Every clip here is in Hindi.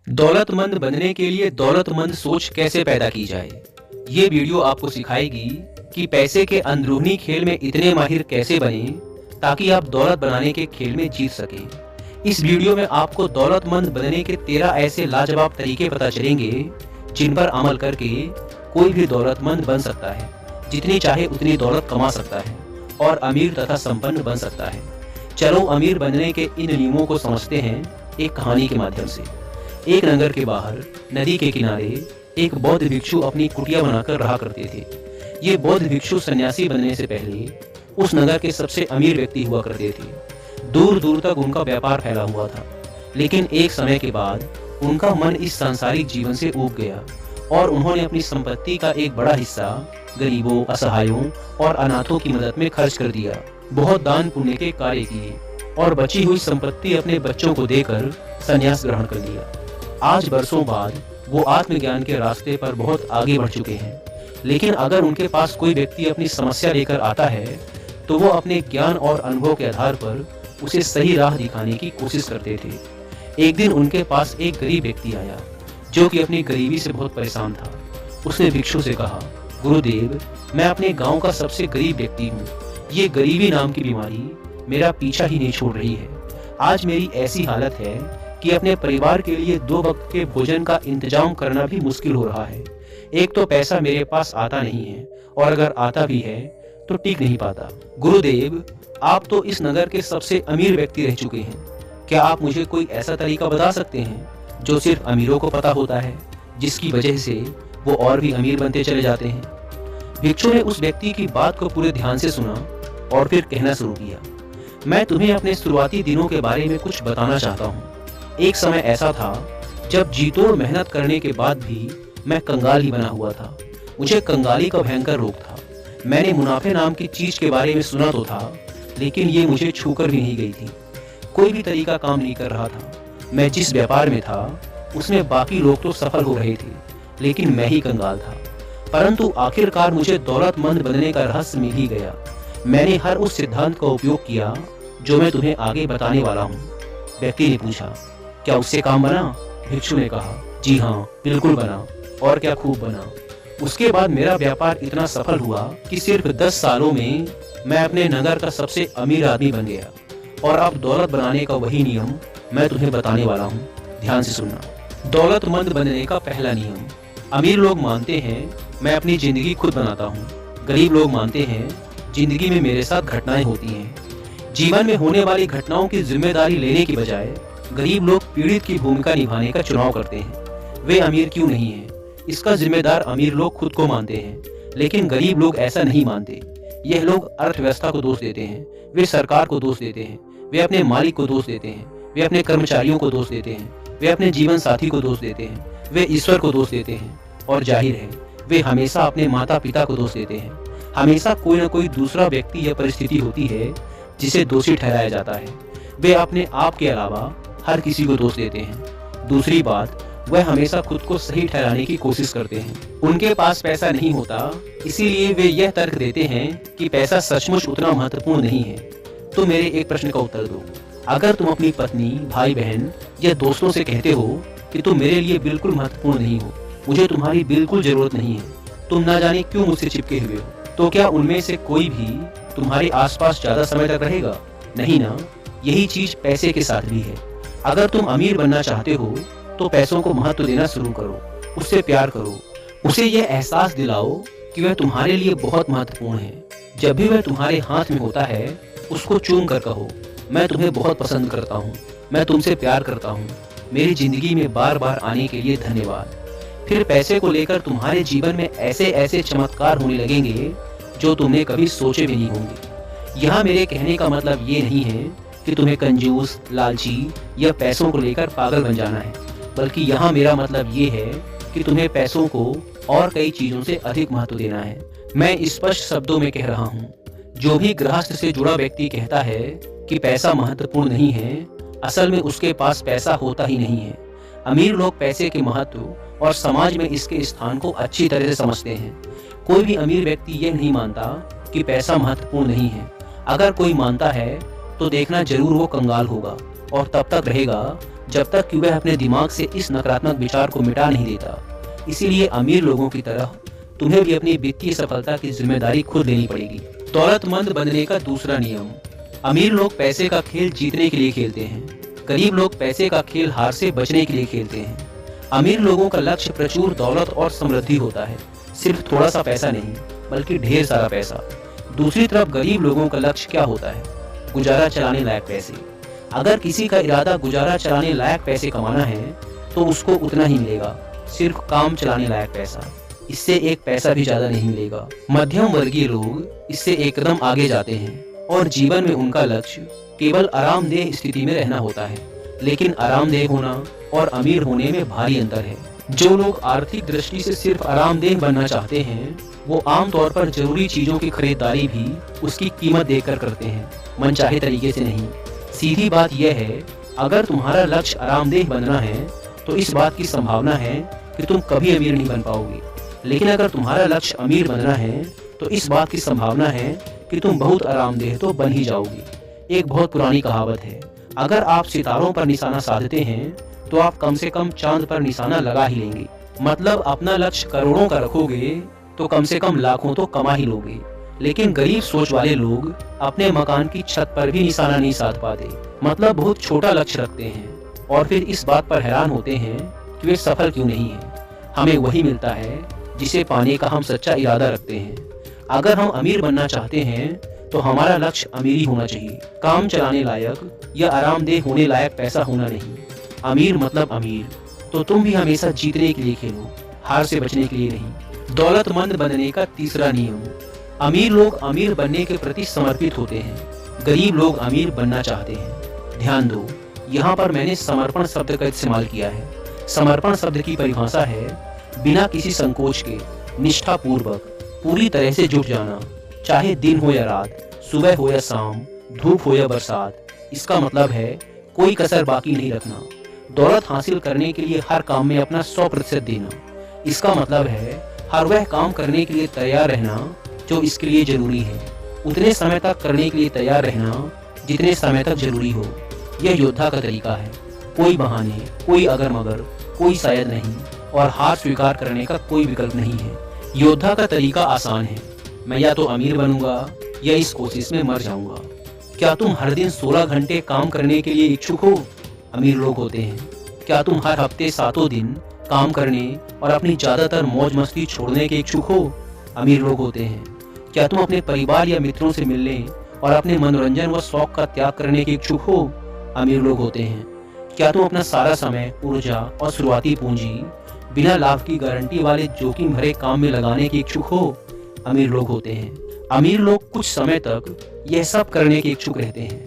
दौलतमंद बनने के लिए दौलतमंद सोच कैसे पैदा की जाए। ये वीडियो आपको सिखाएगी कि पैसे के अंदरूनी खेल में इतने माहिर कैसे बने ताकि आप दौलत बनाने के खेल में जीत सकें। इस वीडियो में आपको दौलतमंद बनने के 13 ऐसे लाजवाब तरीके पता चलेंगे जिन पर अमल करके कोई भी दौलतमंद बन सकता है, जितनी चाहे उतनी दौलत कमा सकता है और अमीर तथा संपन्न बन सकता है। चलो अमीर बनने के इन नियमों को समझते हैं एक कहानी के माध्यम से। एक नगर के बाहर नदी के किनारे एक बौद्ध भिक्षु अपनी कुटिया बनाकर रहा करते थे। ये बौद्ध भिक्षु सन्यासी बनने से पहले उस नगर के सबसे अमीर व्यक्ति हुआ करते थे। दूर दूर तक उनका व्यापार फैला हुआ था, लेकिन एक समय के बाद उनका मन इस सांसारिक जीवन से ऊब गया और उन्होंने अपनी संपत्ति का एक बड़ा हिस्सा गरीबों, असहायों और अनाथों की मदद में खर्च कर दिया। बहुत दान पुण्य के कार्य किए और बची हुई संपत्ति अपने बच्चों को देकर संन्यास ग्रहण कर लिया। आज बरसों बाद वो आत्मज्ञान के रास्ते पर बहुत आगे बढ़ चुके हैं, लेकिन अगर उनके पास कोई व्यक्ति अपनी समस्या लेकर आता है तो वो अपने ज्ञान और अनुभव के आधार पर उसे सही राह दिखाने की कोशिश करते थे। एक दिन उनके पास एक गरीब व्यक्ति आया जो कि अपनी गरीबी से बहुत परेशान था। उसने भिक्षु से कहा, गुरुदेव, मैं अपने गांव का सबसे गरीब व्यक्ति हूँ। ये गरीबी नाम की बीमारी मेरा पीछा ही नहीं छोड़ रही है। आज मेरी ऐसी हालत है कि अपने परिवार के लिए 2 वक्त के भोजन का इंतजाम करना भी मुश्किल हो रहा है। एक तो पैसा मेरे पास आता नहीं है और अगर आता भी है तो टिक नहीं पाता। गुरुदेव, आप तो इस नगर के सबसे अमीर व्यक्ति रह चुके हैं। क्या आप मुझे कोई ऐसा तरीका बता सकते हैं जो सिर्फ अमीरों को पता होता है, जिसकी वजह से वो और भी अमीर बनते चले जाते हैं? भिक्षु ने उस व्यक्ति की बात को पूरे ध्यान से सुना और फिर कहना शुरू किया, मैं तुम्हें अपने शुरुआती दिनों के बारे में कुछ बताना चाहता हूँ। एक समय ऐसा था जब जीतोड़ मेहनत करने के बाद भी मैं कंगाल ही बना हुआ था। मुझे कंगाली का भयंकर रोग था। मैंने मुनाफे नाम की चीज के बारे में सुना तो था, लेकिन ये मुझे छूकर भी नहीं गई थी। कोई भी तरीका काम नहीं कर रहा था। मैं जिस व्यापार में था उसमें बाकी लोग तो सफल हो रहे थे, लेकिन मैं ही कंगाल था। परंतु आखिरकार मुझे दौलतमंद बनने का रहस्य मिल ही गया। मैंने हर उस सिद्धांत का उपयोग किया जो मैं तुम्हें आगे बताने वाला हूँ। व्यक्ति ने पूछा, क्या उससे काम बना? भिक्षु ने कहा, जी हाँ, बिल्कुल बना, और क्या खूब बना। उसके बाद मेरा व्यापार इतना सफल हुआ कि सिर्फ 10 सालों में मैं अपने नगर का सबसे अमीर आदमी बन गया। और अब दौलत बनाने का वही नियम मैं तुम्हें बताने वाला हूँ। ध्यान से सुनना। दौलतमंद बनने का पहला नियम। अमीर लोग मानते हैं मैं अपनी जिंदगी खुद बनाता हूँ। गरीब लोग मानते हैं जिंदगी में मेरे साथ घटनाएं होती हैं। जीवन में होने वाली घटनाओं की जिम्मेदारी लेने की बजाय गरीब लोग पीड़ित की भूमिका निभाने का चुनाव करते हैं। वे अमीर क्यों नहीं हैं, इसका जिम्मेदार अमीर लोग खुद को मानते हैं, लेकिन गरीब लोग ऐसा नहीं मानते। यह लोग अर्थव्यवस्था को दोष देते हैं, वे सरकार को दोष देते हैं, वे अपने मालिक को दोष देते हैं, वे अपने कर्मचारियों को दोष देते हैं, वे अपने जीवन साथी को दोष देते हैं, वे ईश्वर को दोष देते हैं और जाहिर है वे हमेशा अपने माता पिता को दोष देते हैं। हमेशा कोई न कोई दूसरा व्यक्ति या परिस्थिति होती है जिसे दोषी ठहराया जाता है। वे अपने आप के अलावा हर किसी को दोष देते हैं। दूसरी बात, वह हमेशा खुद को सही ठहराने की कोशिश करते हैं। उनके पास पैसा नहीं होता, इसीलिए वे यह तर्क देते हैं कि पैसा सचमुच उतना महत्वपूर्ण नहीं है। तो मेरे एक प्रश्न का उत्तर दो। अगर तुम अपनी पत्नी, भाई बहन या दोस्तों से कहते हो कि तुम मेरे लिए बिल्कुल महत्वपूर्ण नहीं हो, मुझे तुम्हारी बिल्कुल जरूरत नहीं है, तुम ना जाने क्यों मुझसे चिपके हुए हो, तो क्या उनमें से कोई भी तुम्हारे आसपास ज्यादा समय तक रहेगा? नहीं ना। यही चीज पैसे के साथ भी है। अगर तुम अमीर बनना चाहते हो तो पैसों को महत्व देना शुरू करो, उससे प्यार करो, उसे यह एहसास दिलाओ कि वह तुम्हारे लिए बहुत महत्वपूर्ण है। जब भी वह तुम्हारे हाथ में होता है उसको चूम कर कहो, मैं तुम्हें बहुत पसंद करता हूँ, मैं तुमसे प्यार करता हूँ, मेरी जिंदगी में बार बार आने के लिए धन्यवाद। फिर पैसे को लेकर तुम्हारे जीवन में ऐसे ऐसे चमत्कार होने लगेंगे जो तुमने कभी सोचे भी नहीं होंगे। यहाँ मेरे कहने का मतलब ये नहीं है कि तुम्हें कंजूस, लालची या पैसों को लेकर पागल बन जाना है, बल्कि यहाँ मेरा मतलब ये है कि तुम्हें पैसों को और कई चीजों से अधिक महत्व देना है। मैं स्पष्ट शब्दों में कह रहा हूँ, जो भी गृहस्थ से जुड़ा व्यक्ति कहता है कि पैसा महत्वपूर्ण नहीं है, असल में उसके पास पैसा होता ही नहीं है। अमीर लोग पैसे के महत्व और समाज में इसके स्थान को अच्छी तरह से समझते हैं। कोई भी अमीर व्यक्ति यह नहीं मानता कि पैसा महत्वपूर्ण नहीं है। अगर कोई मानता है तो देखना जरूर वो कंगाल होगा और तब तक रहेगा जब तक कि वह अपने दिमाग से इस नकारात्मक विचार को मिटा नहीं देता। इसीलिए अमीर लोगों की तरह तुम्हें भी अपनी वित्तीय सफलता की जिम्मेदारी खुद लेनी पड़ेगी। दौलतमंद बनने का दूसरा नियम। अमीर लोग पैसे का खेल जीतने के लिए खेलते हैं, गरीब लोग पैसे का खेल हार से बचने के लिए खेलते हैं। अमीर लोगों का लक्ष्य प्रचुर दौलत और समृद्धि होता है, सिर्फ थोड़ा सा पैसा नहीं बल्कि ढेर सारा पैसा। दूसरी तरफ गरीब लोगों का लक्ष्य क्या होता है? गुजारा चलाने लायक पैसे। अगर किसी का इरादा गुजारा चलाने लायक पैसे कमाना है तो उसको उतना ही मिलेगा, सिर्फ काम चलाने लायक पैसा। इससे एक पैसा भी ज्यादा नहीं मिलेगा। मध्यम वर्गीय लोग इससे एक कदम आगे जाते हैं और जीवन में उनका लक्ष्य केवल आरामदेह स्थिति में रहना होता है। लेकिन आरामदेह होना और अमीर होने में भारी अंतर है। जो लोग आर्थिक दृष्टि से सिर्फ आरामदेह बनना चाहते हैं वो आमतौर पर जरूरी चीजों की खरीदारी भी उसकी कीमत देकर करते हैं, मनचाहे तरीके से नहीं। सीधी बात यह है, अगर तुम्हारा लक्ष्य आरामदेह बनना है तो इस बात की संभावना है कि तुम कभी अमीर नहीं बन पाओगे। लेकिन अगर तुम्हारा लक्ष्य अमीर बनना है तो इस बात की संभावना है कि तुम बहुत आरामदेह तो बन ही जाओगे। एक बहुत पुरानी कहावत है, अगर आप सितारों पर निशाना साधते हैं तो आप कम से कम चांद पर निशाना लगा ही लेंगे। मतलब अपना लक्ष्य करोड़ों का रखोगे तो कम से कम लाखों तो कमा ही लोगे। लेकिन गरीब सोच वाले लोग अपने मकान की छत पर भी निशाना नहीं साध पाते, मतलब बहुत छोटा लक्ष्य रखते हैं और फिर इस बात पर हैरान होते हैं कि वे सफल क्यों नहीं है। हमें वही मिलता है जिसे पाने का हम सच्चा इरादा रखते हैं। अगर हम अमीर बनना चाहते हैं तो हमारा लक्ष्य अमीरी होना चाहिए, काम चलाने लायक या आरामदेह होने लायक पैसा होना नहीं। अमीर मतलब अमीर। तो तुम भी हमेशा जीतने के लिए खेलो, हार से बचने के लिए नहीं। दौलतमंद बनने का तीसरा नियम। अमीर लोग अमीर बनने के प्रति समर्पित होते हैं, गरीब लोग अमीर बनना चाहते हैं। ध्यान दो, यहाँ पर मैंने समर्पण शब्द का इस्तेमाल किया है। समर्पण शब्द की परिभाषा है बिना किसी संकोच के, निष्ठा पूर्वक, पूरी तरह से जुट जाना, चाहे दिन हो या रात, सुबह हो या शाम, धूप हो या बरसात। इसका मतलब है कोई कसर बाकी नहीं रखना। दौलत हासिल करने के लिए हर काम में अपना 100% देना। इसका मतलब है हर वह काम करने के लिए तैयार रहना जो इसके लिए जरूरी है, उतने समय तक करने के लिए तैयार रहना जितने समय तक जरूरी हो। यह योद्धा का तरीका है। कोई बहाने, कोई अगर मगर, कोई शायद नहीं और हार स्वीकार करने का कोई विकल्प नहीं है। योद्धा का तरीका आसान है, मैं या तो अमीर बनूंगा या इस कोशिश में मर जाऊंगा। क्या तुम हर दिन 16 घंटे काम करने के लिए इच्छुक हो? अमीर लोग होते हैं। क्या तुम हर हफ्ते 7 दिन काम करने और अपनी ज्यादातर मौज मस्ती छोड़ने के इच्छुक हो? अमीर लोग होते हैं। क्या तुम अपने परिवार या मित्रों से मिलने और अपने मनोरंजन व शौक का त्याग करने के इच्छुक हो? अमीर लोग होते हैं। क्या तुम अपना सारा समय, ऊर्जा और शुरुआती पूंजी बिना लाभ की गारंटी वाले जोखिम भरे काम में लगाने के इच्छुक हो? अमीर लोग होते हैं। अमीर लोग कुछ समय तक यह सब करने के इच्छुक रहते हैं।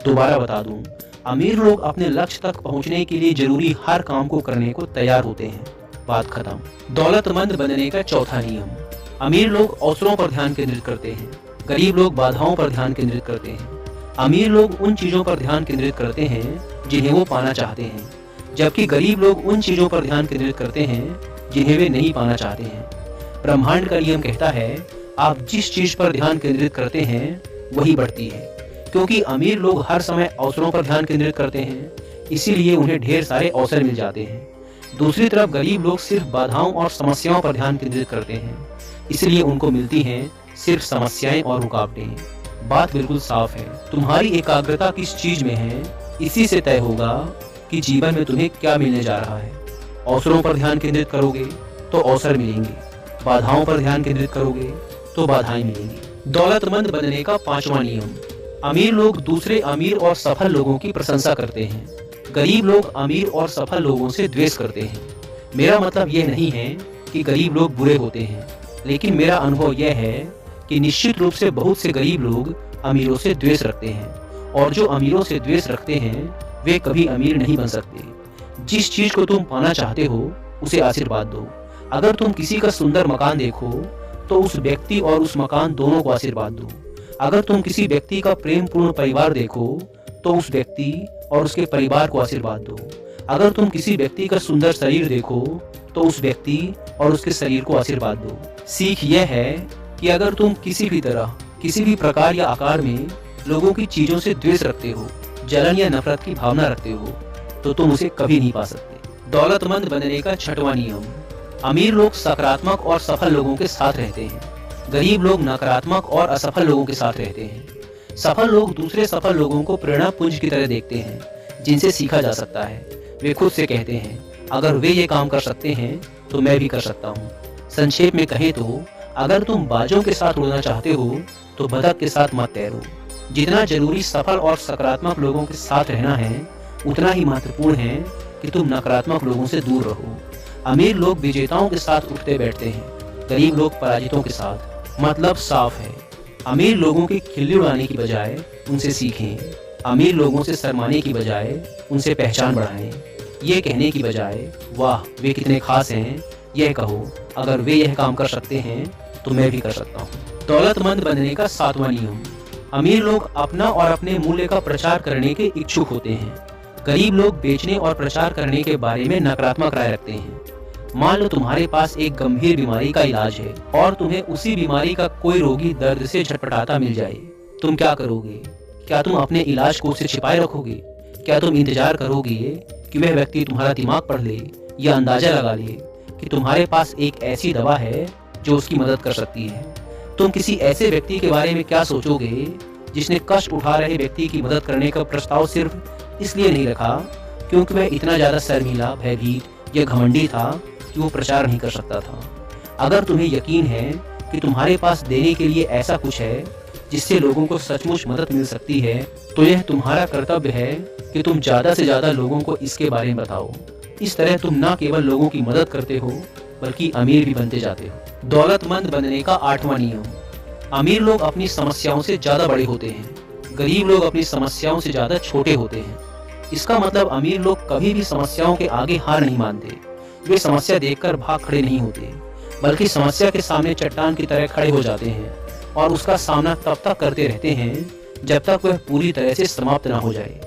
दोबारा बता दूं, अमीर लोग अपने लक्ष्य तक पहुंचने के लिए जरूरी हर काम को करने को तैयार होते हैं। बात खत्म। दौलतमंद बनने का चौथा नियम। अमीर लोग अवसरों पर ध्यान केंद्रित करते हैं, गरीब लोग बाधाओं पर ध्यान केंद्रित करते हैं। अमीर लोग उन चीजों पर ध्यान केंद्रित करते हैं जिन्हें वो पाना चाहते हैं, जबकि गरीब लोग उन चीजों पर ध्यान केंद्रित करते हैं जिन्हें वे नहीं पाना चाहते हैं। ब्रह्मांड का नियम कहता है आप जिस चीज पर ध्यान केंद्रित करते हैं वही बढ़ती है। क्योंकि अमीर लोग हर समय अवसरों पर ध्यान केंद्रित करते हैं, इसीलिए उन्हें ढेर सारे अवसर मिल जाते हैं। दूसरी तरफ गरीब लोग सिर्फ बाधाओं और समस्याओं पर ध्यान केंद्रित करते हैं, इसलिए उनको मिलती हैं सिर्फ समस्याएं और रुकावटें। बात बिल्कुल साफ है, तुम्हारी एकाग्रता किस चीज में है इसी से तय होगा कि जीवन में तुम्हें क्या मिलने जा रहा है। अवसरों पर ध्यान केंद्रित करोगे तो अवसर मिलेंगे, बाधाओं पर ध्यान केंद्रित करोगे तो बाधाएं मिलेंगी। दौलतमंद बनने का पांचवा नियम। अमीर लोग दूसरे अमीर और सफल लोगों की प्रशंसा करते हैं, गरीब लोग अमीर और सफल लोगों से द्वेष करते हैं। मेरा मतलब यह नहीं है कि गरीब लोग बुरे होते हैं, लेकिन मेरा अनुभव यह है कि निश्चित रूप से बहुत से गरीब लोग अमीरों से द्वेष रखते हैं, और जो अमीरों से द्वेष रखते हैं वे कभी अमीर नहीं बन सकते। जिस चीज को तुम पाना चाहते हो उसे आशीर्वाद दो। अगर तुम किसी का सुंदर मकान देखो तो उस व्यक्ति और उस मकान दोनों को आशीर्वाद दो। अगर तुम किसी व्यक्ति का प्रेम पूर्ण परिवार देखो तो उस व्यक्ति और उसके परिवार को आशीर्वाद दो। अगर तुम किसी व्यक्ति का सुंदर शरीर देखो तो उस व्यक्ति और उसके शरीर को आशीर्वाद दो। सीख यह है कि अगर तुम किसी भी तरह, किसी भी प्रकार या आकार में लोगों की चीजों से द्वेष रखते हो, जलन या नफरत की भावना रखते हो, तो तुम उसे कभी नहीं पा सकते। दौलतमंद बनने का छठवां नियम। अमीर लोग सकारात्मक और सफल लोगों के साथ रहते हैं। गरीब लोग नकारात्मक और असफल लोगों के साथ रहते हैं। सफल लोग दूसरे सफल लोगों को प्रेरणा पुंज की तरह देखते हैं, जिनसे सीखा जा सकता है। वे खुद से कहते हैं, अगर वे ये काम कर सकते हैं तो मैं भी कर सकता हूँ। संक्षेप में कहें तो अगर तुम बाजों के साथ उड़ना चाहते हो तो बतख के साथ मत तैरो। जितना जरूरी सफल और सकारात्मक लोगों के साथ रहना है, उतना ही महत्वपूर्ण है कि तुम नकारात्मक लोगों से दूर रहो। अमीर लोग विजेताओं के साथ उठते बैठते हैं, गरीब लोग पराजितों के साथ। मतलब साफ है, अमीर लोगों की खिल्ली उड़ाने की बजाय उनसे सीखें। अमीर लोगों से शर्माने की बजाय उनसे पहचान बढ़ाएं। ये कहने की बजाय वाह वे कितने खास हैं, यह कहो, अगर वे यह काम कर सकते हैं तो मैं भी कर सकता हूँ। दौलतमंद बनने का सातवां नियम। अमीर लोग अपना और अपने मूल्य का प्रचार करने के इच्छुक होते हैं। गरीब लोग बेचने और प्रचार करने के बारे में नकारात्मक राय रखते हैं। मान लो तुम्हारे पास एक गंभीर बीमारी का इलाज है और तुम्हें उसी बीमारी का कोई रोगी दर्द से झटपटाता मिल जाए, तुम क्या करोगे? क्या तुम अपने इलाज को उससे छिपाए रखोगे? क्या तुम इंतजार करोगे कि वह व्यक्ति तुम्हारा दिमाग पढ़ ले या अंदाजा लगा ले कि तुम्हारे पास एक ऐसी दवा है जो उसकी मदद कर सकती है? तुम किसी ऐसे व्यक्ति के बारे में क्या सोचोगे जिसने कष्ट उठा रहे व्यक्ति की मदद करने का प्रस्ताव सिर्फ इसलिए नहीं रखा क्योंकि वह इतना ज्यादा शर्मीला, भयभीत या घमंडी था कि वो प्रचार नहीं कर सकता था। अगर तुम्हें यकीन है कि तुम्हारे पास देने के लिए ऐसा कुछ है जिससे लोगों को सचमुच मदद मिल सकती है, तो यह तुम्हारा कर्तव्य है कि तुम ज्यादा से ज्यादा लोगों को इसके बारे में बताओ। इस तरह तुम न केवल लोगों की मदद करते हो बल्कि अमीर भी बनते जाते हो। दौलतमंद बनने का आठवां नियम। अमीर लोग अपनी समस्याओं से ज्यादा बड़े होते हैं, गरीब लोग अपनी समस्याओं से ज्यादा छोटे होते हैं। इसका मतलब अमीर लोग कभी भी समस्याओं के आगे हार नहीं मानते। वे समस्या देखकर भाग खड़े नहीं होते, बल्कि समस्या के सामने चट्टान की तरह खड़े हो जाते हैं और उसका सामना तब तक करते रहते हैं जब तक वह पूरी तरह से समाप्त न हो जाए।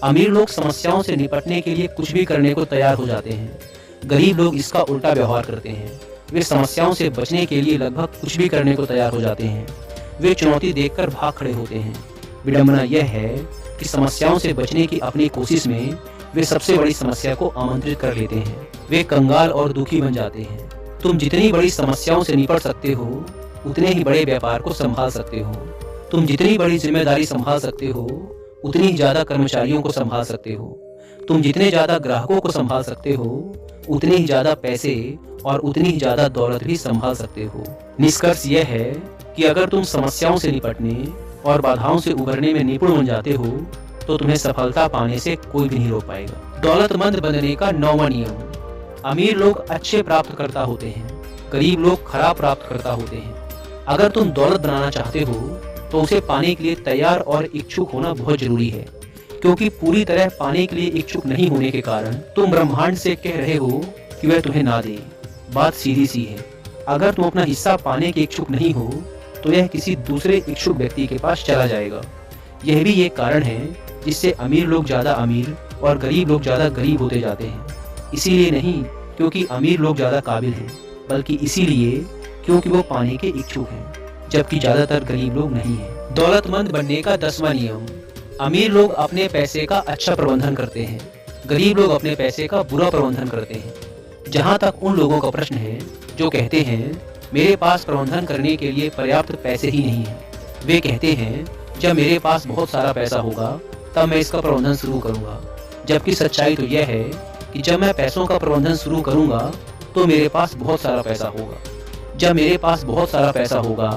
अमीर लोग समस्याओं से निपटने के लिए कुछ भी करने को तैयार हो जाते हैं। गरीब लोग इसका उल्टा व्यवहार करते हैं। वे समस्याओं से बचने के लिए लगभग कुछ भी करने को तैयार हो जाते हैं। वे चुनौती देखकर भाग खड़े होते हैं। विडंबना यह है कि समस्याओं से बचने की अपनी कोशिश में वे सबसे बड़ी समस्या को आमंत्रित कर लेते हैं। वे कंगाल और दुखी बन जाते हैं। तुम जितनी बड़ी समस्याओं से निपट सकते हो उतने ही बड़े व्यापार को संभाल सकते हो। तुम जितनी बड़ी जिम्मेदारी संभाल सकते हो उतनी ही ज्यादा कर्मचारियों को संभाल सकते हो। तुम जितने ज्यादा ग्राहकों को संभाल सकते हो उतने ही ज्यादा पैसे और उतनी ही ज्यादा दौलत भी संभाल सकते हो। निष्कर्ष यह है कि अगर तुम समस्याओं से निपटने और बाधाओं से उभरने में निपुण बन जाते हो तो तुम्हें सफलता पाने से कोई भी नहीं रोक पाएगा। दौलतमंद बनने का नौवां नियम। अमीर लोग अच्छे प्राप्तकर्ता होते हैं, गरीब लोग खराब प्राप्तकर्ता होते हैं। अगर तुम दौलत बनाना चाहते हो तो उसे पाने के लिए तैयार और इच्छुक होना बहुत जरूरी है, क्योंकि पूरी तरह पाने के लिए इच्छुक नहीं होने के कारण तुम ब्रह्मांड से कह रहे हो कि वह तुम्हें ना दे। बात सीधी सी है, अगर तुम अपना हिस्सा पाने के इच्छुक नहीं हो तो यह किसी दूसरे इच्छुक व्यक्ति के पास चला जाएगा। यह भी एक कारण है जिससे अमीर लोग ज्यादा अमीर और गरीब लोग ज्यादा गरीब होते जाते हैं। इसीलिए नहीं क्योंकि अमीर लोग ज्यादा काबिल हैं, बल्कि इसीलिए क्योंकि वो पाने के इच्छुक हैं, जबकि ज्यादातर गरीब लोग नहीं हैं। दौलतमंद बनने का 10वां नियम। अमीर लोग अपने पैसे का अच्छा प्रबंधन करते हैं, गरीब लोग अपने पैसे का बुरा प्रबंधन करते हैं। जहाँ तक उन लोगों का प्रश्न है जो कहते हैं मेरे पास प्रबंधन करने के लिए पर्याप्त पैसे ही नहीं है, वे कहते हैं जब मेरे पास बहुत सारा पैसा होगा तब मैं इसका प्रबंधन शुरू करूंगा। जबकि सच्चाई तो यह है कि जब मैं पैसों का प्रबंधन शुरू करूंगा तो मेरे पास बहुत सारा पैसा होगा। जब मेरे पास बहुत सारा पैसा होगा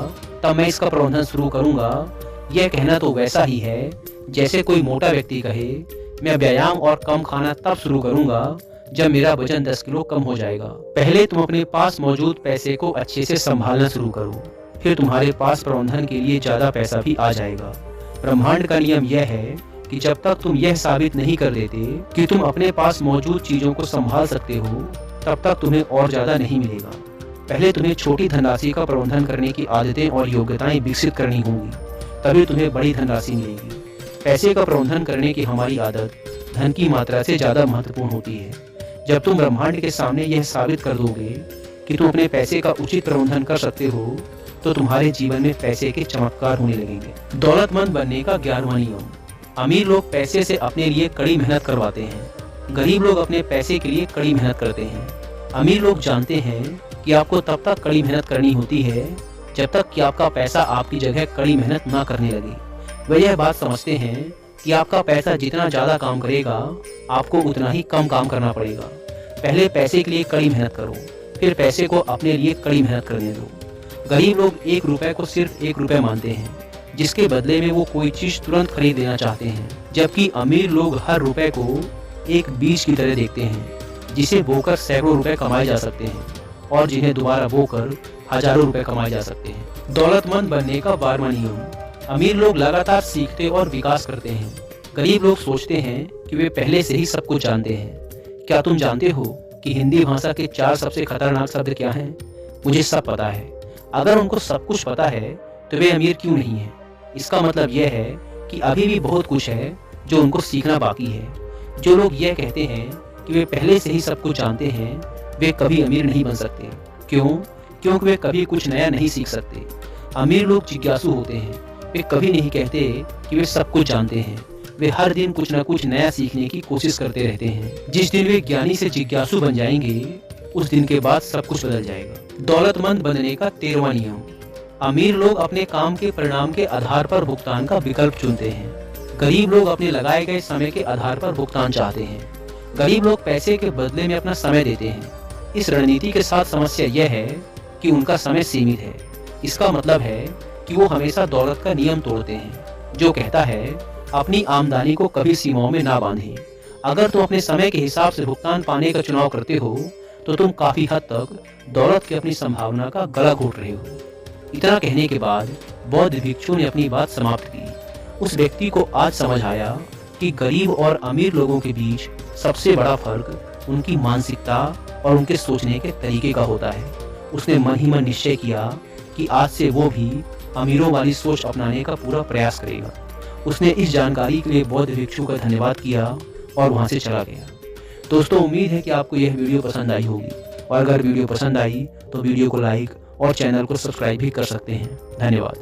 तब मैं इसका प्रबंधन शुरू करूंगा। यह कहना तो वैसा ही है जैसे कोई मोटा व्यक्ति कहे मैं व्यायाम और कम खाना तब शुरू करूंगा जब मेरा वजन 10 किलो कम हो जाएगा। पहले तुम अपने पास मौजूद पैसे को अच्छे से संभालना शुरू करो, फिर तुम्हारे पास प्रबंधन के लिए ज्यादा पैसा भी आ जाएगा। ब्रह्मांड का नियम यह है कि जब तक तुम यह साबित नहीं कर देते कि तुम अपने पास मौजूद चीजों को संभाल सकते हो तब तक तुम्हें और ज्यादा नहीं मिलेगा। पहले तुम्हें छोटी धनराशि का प्रबंधन करने की आदतें और योग्यताएं विकसित करनी होंगी, तभी तुम्हें बड़ी धनराशि मिलेगी। पैसे का प्रबंधन करने की हमारी आदत धन की मात्रा से ज्यादा महत्वपूर्ण होती है। जब तुम ब्रह्मांड के सामने यह साबित कर दोगे कि तुम अपने पैसे का उचित प्रबंधन कर सकते हो तो तुम्हारे जीवन में पैसे के चमत्कार होने लगेंगे। दौलतमंद बनने का 11वां नियम। अमीर लोग पैसे से अपने लिए कड़ी मेहनत करवाते हैं, गरीब लोग अपने पैसे के लिए कड़ी मेहनत करते हैं। अमीर लोग जानते हैं कि आपको तब तक कड़ी मेहनत करनी होती है जब तक कि आपका पैसा आपकी जगह कड़ी मेहनत ना करने लगे। वे यह बात समझते हैं कि आपका पैसा जितना ज़्यादा काम करेगा आपको उतना ही कम काम करना पड़ेगा। पहले पैसे के लिए कड़ी मेहनत करो, फिर पैसे को अपने लिए कड़ी मेहनत करने दो। गरीब लोग 1 रुपए को सिर्फ 1 रुपए मानते हैं, जिसके बदले में वो कोई चीज़ तुरंत खरीद लेना चाहते हैं। जबकि अमीर लोग हर रुपए को एक बीज की तरह देखते हैं, जिसे बोकर सैकड़ों रुपए कमाए जा सकते हैं और जिन्हें दोबारा बोकर हजारों रुपए कमाए जा सकते हैं। दौलतमंद बनने का 12वां नियम। अमीर लोग लगातार सीखते और विकास करते हैं। गरीब लोग सोचते हैं कि वे पहले से ही सब कुछ जानते हैं। क्या तुम जानते हो कि हिंदी भाषा के 4 सबसे खतरनाक शब्द क्या हैं? मुझे सब पता है। अगर उनको सब कुछ पता है तो वे अमीर क्यों नहीं हैं? इसका मतलब यह है कि अभी भी बहुत कुछ है जो उनको सीखना बाकी है। जो लोग यह कहते हैं कि वे पहले से ही सब कुछ जानते हैं, वे कभी अमीर नहीं बन सकते। क्यों? क्योंकि वे कभी कुछ नया नहीं सीख सकते। अमीर लोग जिज्ञासु होते हैं। वे कभी नहीं कहते कि वे सब कुछ जानते हैं। वे हर दिन कुछ न कुछ नया सीखने की कोशिश करते रहते हैं। जिस दिन वे ज्ञानी से जिज्ञासु बन जाएंगे, उस दिन के बाद सब कुछ बदल जाएगा। दौलतमंद बनने का 13वां नियम। अमीर लोग अपने काम के परिणाम के आधार पर भुगतान का विकल्प चुनते हैं। गरीब लोग अपने लगाए गए समय के आधार पर भुगतान चाहते हैं। गरीब लोग पैसे के बदले में अपना समय देते हैं। इस रणनीति के साथ समस्या यह है कि उनका समय सीमित है। इसका मतलब है कि वो हमेशा दौलत का नियम तोड़ते हैं, जो कहता है अपनी आमदनी को कभी सीमाओं में ना बांधें। अगर तुम अपने समय के हिसाब से भुगतान पाने का चुनाव करते हो तो तुम काफी हद तक दौलत की अपनी संभावना का गला घोट रहे हो। इतना कहने के बाद बौद्ध भिक्षु ने अपनी बात समाप्त की। उस व्यक्ति को आज समझ आया कि गरीब और अमीर लोगों के बीच सबसे बड़ा फर्क उनकी मानसिकता और उनके सोचने के तरीके का होता है। उसने मन ही मन निश्चय किया कि आज से वो भी अमीरों वाली सोच अपनाने का पूरा प्रयास करेगा। उसने इस जानकारी के लिए बौद्ध भिक्षु का धन्यवाद किया और वहां से चला गया। दोस्तों, उम्मीद है कि आपको यह वीडियो पसंद आई होगी, और अगर वीडियो पसंद आई तो वीडियो को लाइक और चैनल को सब्सक्राइब भी कर सकते हैं। धन्यवाद।